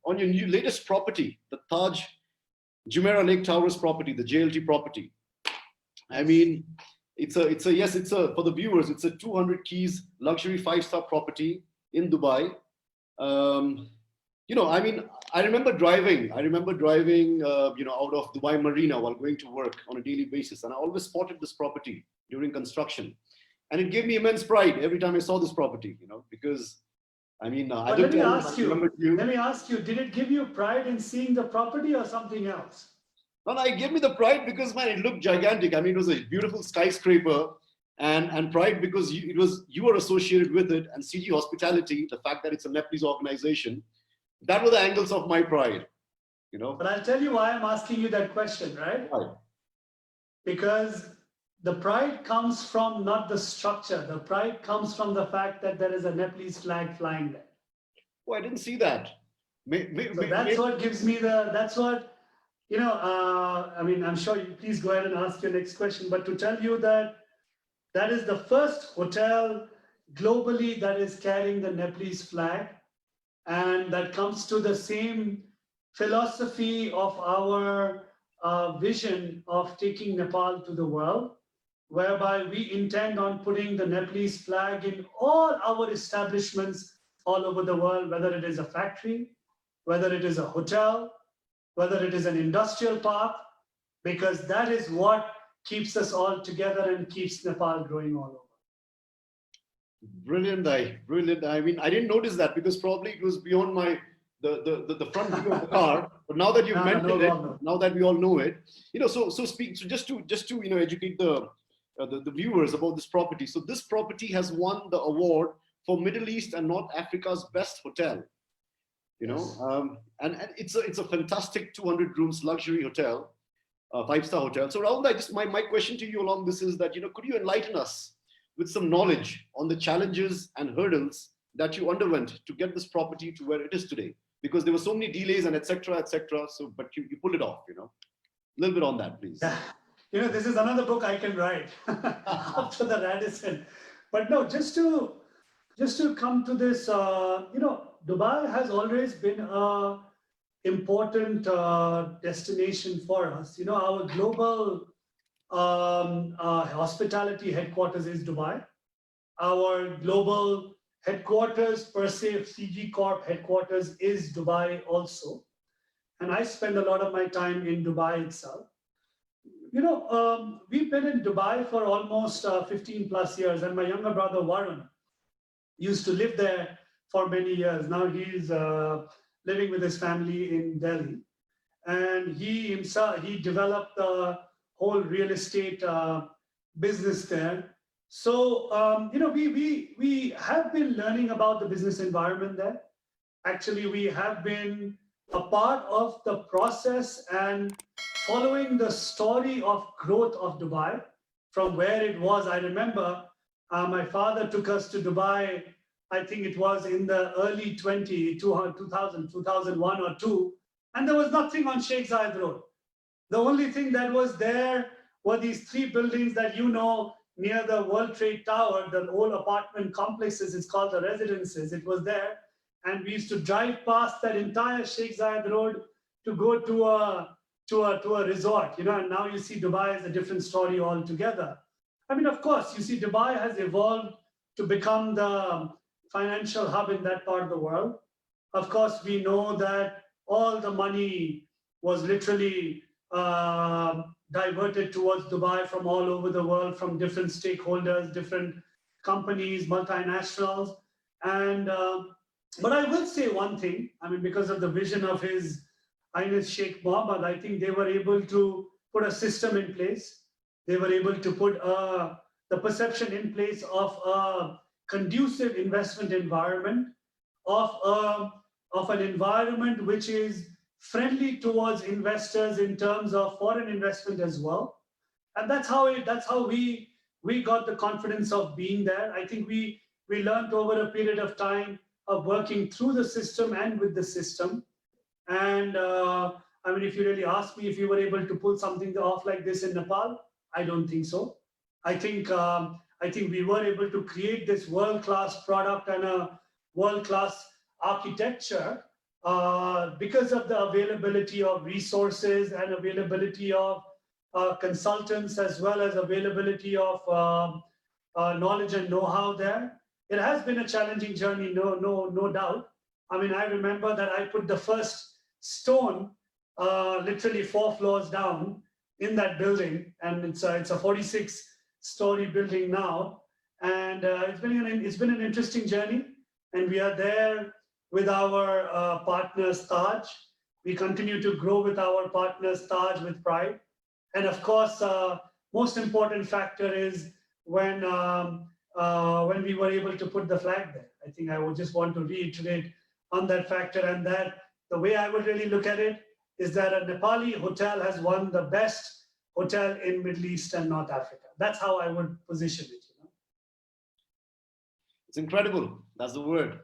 on your new latest property, the Taj Jumeirah Lake Towers property, the JLT property. I mean, it's a for the viewers, it's a 200 keys luxury 5-star property in Dubai. I mean, I remember driving, out of Dubai Marina while going to work on a daily basis. And I always spotted this property during construction. And it gave me immense pride every time I saw this property, because I mean, let me ask you, did it give you pride in seeing the property or something else? No, it gave me the pride because, man, it looked gigantic. I mean, it was a beautiful skyscraper. And pride because you were associated with it, and CG Hospitality, the fact that it's a Nepalese organization, that were the angles of my pride, But I'll tell you why I'm asking you that question, right? Right. Because the pride comes from not the structure. The pride comes from the fact that there is a Nepalese flag flying there. Oh, I didn't see that. What gives me that's what, I mean, I'm sure you please go ahead and ask your next question, but to tell you that is the first hotel globally that is carrying the Nepalese flag, and that comes to the same philosophy of our vision of taking Nepal to the world, whereby we intend on putting the Nepalese flag in all our establishments all over the world, whether it is a factory, whether it is a hotel, whether it is an industrial park, because that is what keeps us all together and keeps Nepal growing all over. Brilliant. Brilliant. I mean, I didn't notice that because probably it was beyond the front view of the car. But now that you've No, mentioned no it, problem. now that we all know it, so just to educate the viewers about this property. So this property has won the award for Middle East and North Africa's best hotel. Yes. And it's a fantastic 200 rooms luxury hotel, five-star hotel. So Rahul, my question to you along this is that, could you enlighten us with some knowledge on the challenges and hurdles that you underwent to get this property to where it is today? Because there were so many delays and etc. etc. So, but you pulled it off. A little bit on that, please. Yeah. This is another book I can write after the Radisson. But no, just to come to this, Dubai has always been a important destination for us. Our global hospitality headquarters is Dubai. Our global headquarters, per se, CG Corp headquarters is Dubai also. And I spend a lot of my time in Dubai itself. We've been in Dubai for almost 15 plus years, and my younger brother Warren used to live there for many years. Now he's living with his family in Delhi, and he developed the whole real estate business there. So we have been learning about the business environment there. Actually, we have been a part of the process and following the story of growth of Dubai from where it was. I remember my father took us to Dubai. I think it was in the early 2001 or 2, and there was nothing on Sheikh Zayed Road. The only thing that was there were these 3 buildings that near the World Trade Tower, the old apartment complexes. It's called the residences. It was there, and we used to drive past that entire Sheikh Zayed Road to go to a resort. And now you see Dubai as a different story altogether. I mean, of course, you see Dubai has evolved to become the financial hub in that part of the world. Of course, we know that all the money was literally diverted towards Dubai from all over the world, from different stakeholders, different companies, multinationals. And but I will say one thing. I mean, because of the vision of His Highness Sheikh Mohammed, I think they were able to put a system in place. They were able to put the perception in place of a conducive investment environment, of an environment which is friendly towards investors in terms of foreign investment as well. And that's how we got the confidence of being there. I think we learned over a period of time of working through the system and with the system. And I mean, if you really ask me if you were able to pull something off like this in Nepal, I don't think so. I think we were able to create this world-class product and a world-class architecture because of the availability of resources and availability of consultants, as well as availability of knowledge and know-how there. It has been a challenging journey, no doubt. I mean, I remember that I put the first stone literally 4 floors down in that building, and it's a 46-story building now. And it's been an interesting journey, and we are there with our partners Taj. We continue to grow with our partners Taj with pride. And of course, most important factor is when we were able to put the flag there. I think I would just want to reiterate on that factor, and that the way I would really look at it is that a Nepali hotel has won the best hotel in Middle East and North Africa. That's how I would position it. It's incredible. That's the word.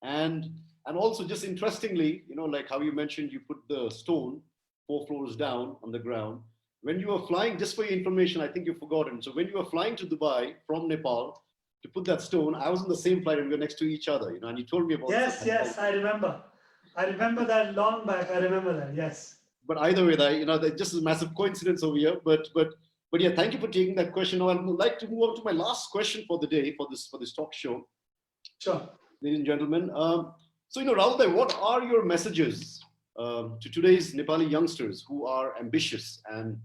And also, just interestingly, like how you mentioned, you put the stone 4 floors down on the ground. When you were flying, just for your information, I think you've forgotten. So when you were flying to Dubai from Nepal to put that stone, I was on the same flight and we were next to each other, and you told me about Yes, that. yes, I remember. I remember that long back. I remember that. Yes. But either way, that just a massive coincidence over here. But yeah, thank you for taking that question. Now I'd like to move on to my last question for the day for this talk show. Sure. Ladies and gentlemen. So Rahul, what are your messages to today's Nepali youngsters who are ambitious and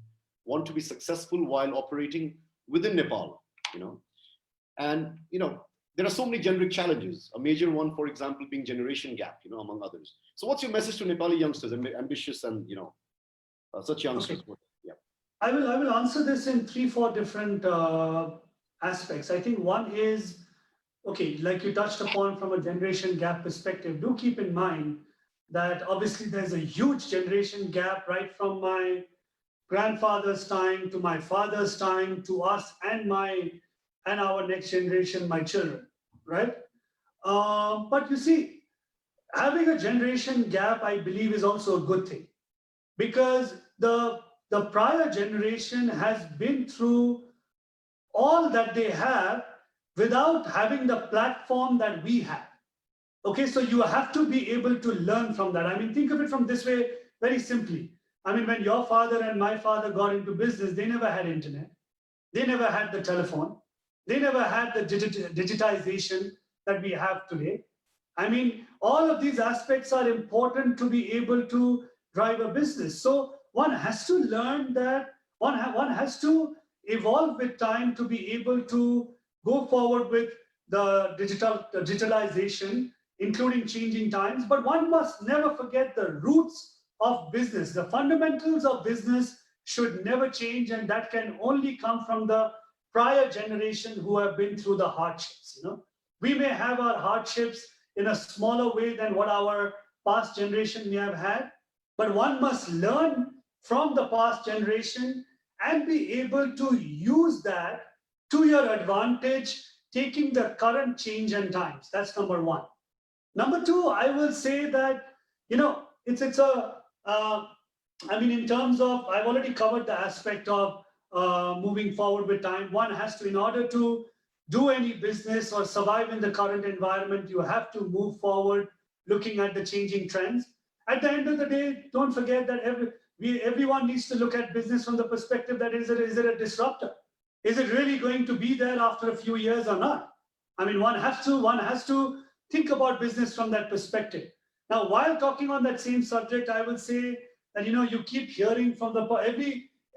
want to be successful while operating within Nepal? And there are so many generic challenges. A major one, for example, being generation gap, among others. So what's your message to Nepali youngsters, ambitious and, such youngsters? Okay. Yeah. I will answer this in 3-4 different aspects. I think one is, okay, like you touched upon from a generation gap perspective, do keep in mind that obviously there's a huge generation gap right from my grandfather's time to my father's time to us and our next generation, my children, right? But you see, having a generation gap, I believe, is also a good thing, because the prior generation has been through all that they have without having the platform that we have. Okay, so you have to be able to learn from that. I mean, think of it from this way, very simply. I mean, when your father and my father got into business, they never had internet. They never had the telephone. They never had the digitization that we have today. I mean, all of these aspects are important to be able to drive a business. So one has to learn that one has to evolve with time to be able to go forward with the digitalization, including changing times. But one must never forget the roots of business. The fundamentals of business should never change, and that can only come from the prior generation who have been through the hardships. We may have our hardships in a smaller way than what our past generation may have had, but one must learn from the past generation and be able to use that to your advantage, taking the current change and times. That's number one. Number two, I will say that, I mean, in terms of, I've already covered the aspect of moving forward with time. One has to, in order to do any business or survive in the current environment, you have to move forward looking at the changing trends. At the end of the day, don't forget that everyone needs to look at business from the perspective that is it a disruptor? Is it really going to be there after a few years or not? I mean, one has to think about business from that perspective. Now, while talking on that same subject, I will say that, you keep hearing from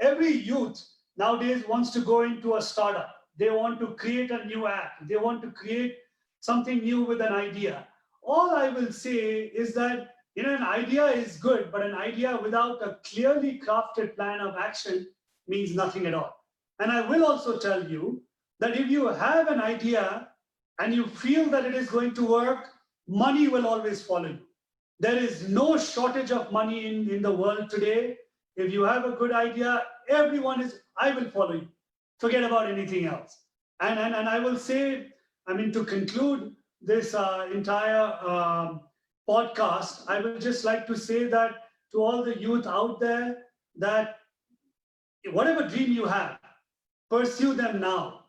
every youth nowadays wants to go into a startup. They want to create a new app. They want to create something new with an idea. All I will say is that, an idea is good, but an idea without a clearly crafted plan of action means nothing at all. And I will also tell you that if you have an idea and you feel that it is going to work, money will always follow you. There is no shortage of money in the world today. If you have a good idea, I will follow you. Forget about anything else. And I will say, I mean, to conclude this entire podcast, I would just like to say that to all the youth out there, that whatever dream you have, pursue them now.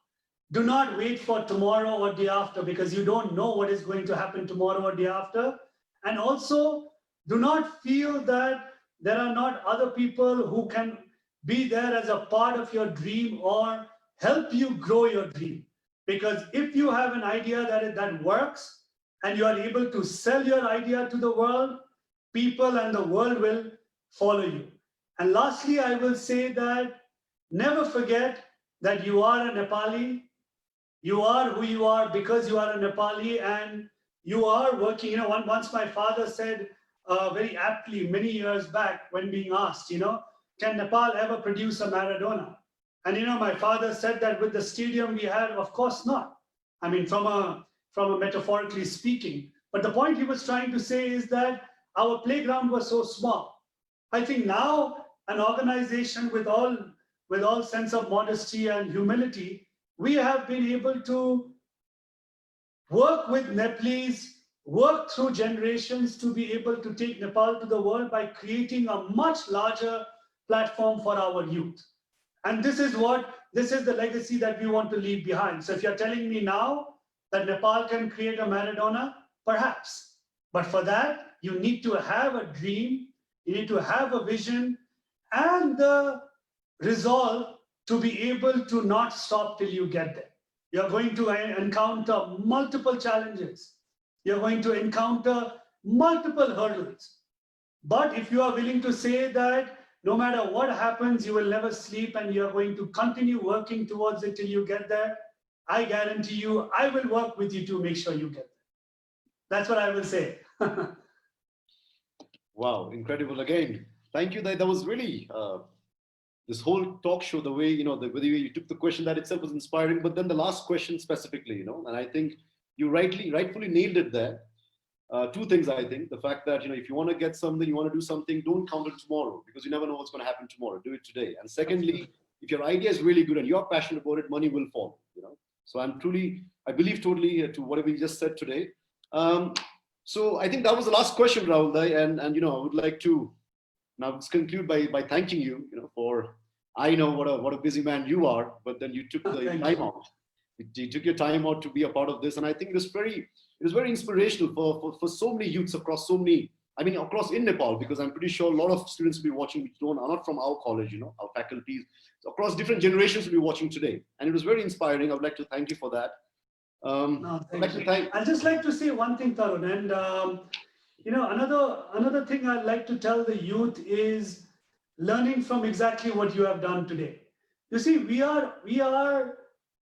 Do not wait for tomorrow or day after, because you don't know what is going to happen tomorrow or day after. And also, do not feel that there are not other people who can be there as a part of your dream or help you grow your dream. Because if you have an idea that works and you are able to sell your idea to the world, people and the world will follow you. And lastly, I will say that never forget that you are a Nepali. You are who you are because you are a Nepali, and you are working. Once my father said very aptly many years back when being asked, can Nepal ever produce a Maradona? And my father said that with the stadium we had, of course not. I mean, from a metaphorically speaking. But the point he was trying to say is that our playground was so small. I think now an organization with all sense of modesty and humility, we have been able to work with Nepalese, work through generations to be able to take Nepal to the world by creating a much larger platform for our youth. And this is the legacy that we want to leave behind. So if you're telling me now that Nepal can create a Maradona, perhaps. But for that, you need to have a dream, you need to have a vision, and the resolve to be able to not stop till you get there. You're going to encounter multiple challenges. You're going to encounter multiple hurdles. But if you are willing to say that no matter what happens, you will never sleep and you're going to continue working towards it till you get there, I guarantee you, I will work with you to make sure you get there. That's what I will say. Wow, incredible again. Thank you. That was really this whole talk show, the way, the way you took the question, that itself was inspiring. But then the last question specifically, and I think you rightfully nailed it there. Two things, I think. The fact that, if you want to get something, you want to do something, don't count on tomorrow, because you never know what's going to happen tomorrow. Do it today. And secondly, if your idea is really good and you're passionate about it, money will follow. So I believe totally to whatever you just said today. So I think that was the last question, Rahul, and I would like to now conclude by thanking you, for, I know what a busy man you are, but then you took the time out. You took your time out to be a part of this, and I think it was very inspirational for so many youths across across in Nepal, because I'm pretty sure a lot of students will be watching which are not from our college, our faculties, so across different generations will be watching today, and it was very inspiring. I would like to thank you for that. No, I'd just like to say one thing, Tarun, and another thing I'd like to tell the youth is learning from exactly what you have done today. You see, we are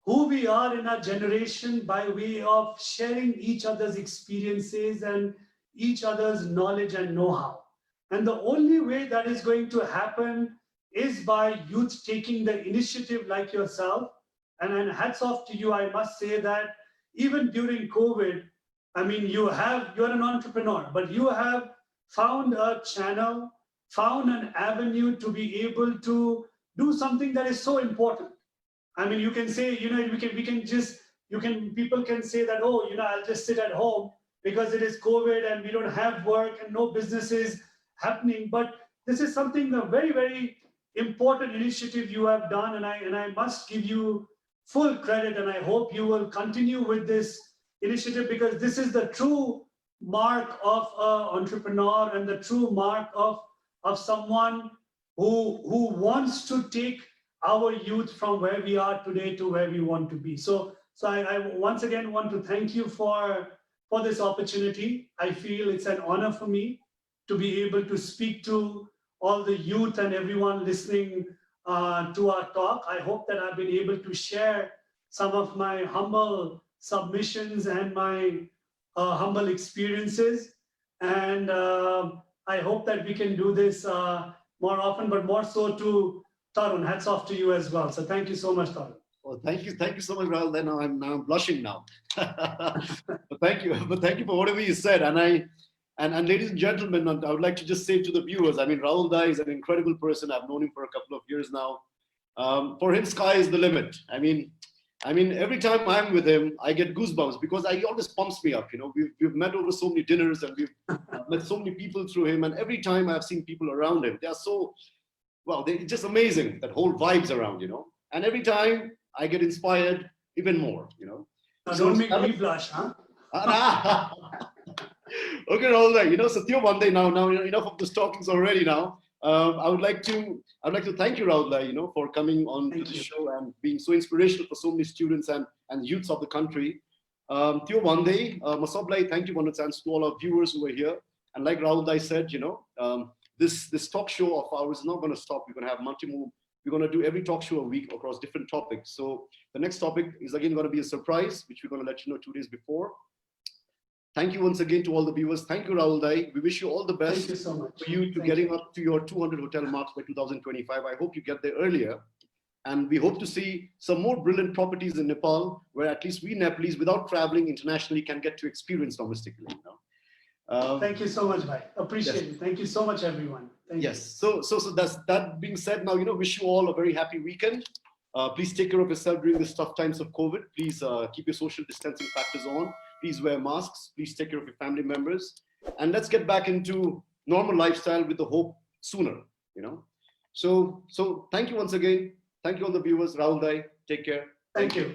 who we are in our generation by way of sharing each other's experiences and each other's knowledge and know-how. And the only way that is going to happen is by youth taking the initiative like yourself. And hats off to you, I must say that even during COVID, you're an entrepreneur, but you have found a channel, found an avenue to be able to do something that is so important. You can say, people can say that, oh, I'll just sit at home because it is COVID and we don't have work and no business is happening. But this is something, a very, very important initiative you have done. And I must give you full credit, and I hope you will continue with this initiative, because this is the true mark of an entrepreneur and the true mark of someone who wants to take our youth from where we are today to where we want to be. So I once again want to thank you for this opportunity. I feel it's an honor for me to be able to speak to all the youth and everyone listening to our talk. I hope that I've been able to share some of my humble submissions and my humble experiences. And I hope that we can do this more often, but more so to Tarun. Hats off to you as well. So thank you so much, Tarun. Well, thank you so much, Rahul. Then I'm blushing now. But thank you for whatever you said. And ladies and gentlemen, I would like to just say to the viewers, Rahul Dai is an incredible person. I've known him for a couple of years now. For him, sky is the limit. Every time I'm with him, I get goosebumps, because he always pumps me up. We've met over so many dinners, and we've met so many people through him. And every time I've seen people around him, they're just amazing. That whole vibes around, And every time I get inspired even more, Don't make me blush, huh? Okay, Rahul, so one day now enough of the talkings already now. I would like to thank you, Rahul, for coming on to the show and being so inspirational for so many students and youths of the country. One day, Masablai, thank you one chance to all our viewers who are here. And like Rahul said, this talk show of ours is not going to stop. We're going to have multi-move. We're going to do every talk show a week across different topics. So the next topic is again going to be a surprise, which we're going to let you know 2 days before. Thank you once again to all the viewers. Thank you, Rahul Dai. We wish you all the best. Thank you so much. For you to getting up to your 200 hotel marks by 2025. I hope you get there earlier. And we hope to see some more brilliant properties in Nepal, where at least we Nepalese, without traveling internationally, can get to experience domestically. Thank you so much, Bhai. Appreciate it. Thank you so much, everyone. Thank you. So that's that being said. Now, wish you all a very happy weekend. Please take care of yourself during these tough times of COVID. Please keep your social distancing factors on. Please wear masks. Please take care of your family members. And let's get back into normal lifestyle with the hope sooner, So thank you once again. Thank you all the viewers. Rahul Dai, take care. Thank you.